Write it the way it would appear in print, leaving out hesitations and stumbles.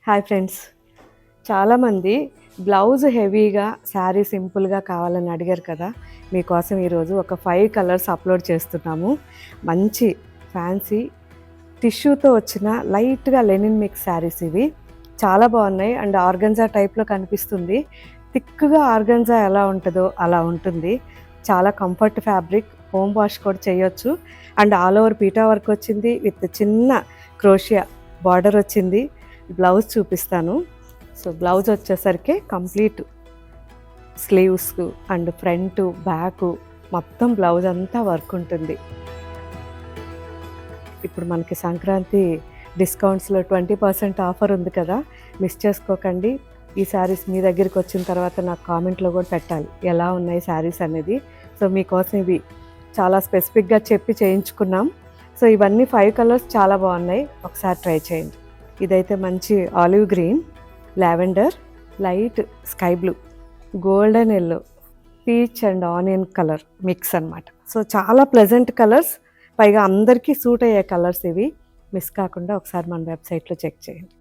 Hi friends, చాలామంది blouse హెవీగా శారీ సింపుల్గా కావాలని అడిగారు కదా. మీకోసం ఈరోజు ఒక 5 కలర్స్ అప్లోడ్ చేస్తున్నాము. మంచి ఫ్యాన్సీ టిష్యూతో వచ్చిన లైట్గా లెనిన్ మిక్స్ శారీస్ ఇవి చాలా బాగున్నాయి. అండ్ ఆర్గన్జా టైప్లో కనిపిస్తుంది. థిక్గా ఆర్గన్జా ఎలా ఉంటుందో అలా ఉంటుంది. చాలా కంఫర్ట్ ఫ్యాబ్రిక్, హోమ్ వాష్ కూడా చేయొచ్చు. And all over PETA work వచ్చింది విత్ చిన్న క్రోషియా బార్డర్ వచ్చింది. బ్లౌజ్ చూపిస్తాను. సో బ్లౌజ్ వచ్చేసరికి complete sleeves and front back మొత్తం బ్లౌజ్ అంతా వర్క్ ఉంటుంది. ఇప్పుడు మనకి సంక్రాంతి డిస్కౌంట్స్లో 20% ఆఫర్ ఉంది కదా, మిస్ చేసుకోకండి. ఈ శారీస్ మీ దగ్గరికి వచ్చిన తర్వాత నాకు కామెంట్లో కూడా పెట్టాలి ఎలా ఉన్నాయి శారీస్ అనేది. సో మీకోసం ఇవి చాలా స్పెసిఫిక్గా చెప్పి చేయించుకున్నాం. సో ఇవన్నీ 5 కలర్స్ చాలా బాగున్నాయి, ఒకసారి ట్రై చేయండి. ఇదైతే మంచి olive green, lavender, light sky blue, golden yellow, peach and onion colour mix అన్నమాట. సో చాలా ప్లెజెంట్ కలర్స్, పైగా అందరికీ సూట్ అయ్యే కలర్స్ ఇవి. మిస్ కాకుండా ఒకసారి మన వెబ్సైట్లో చెక్ చేయండి.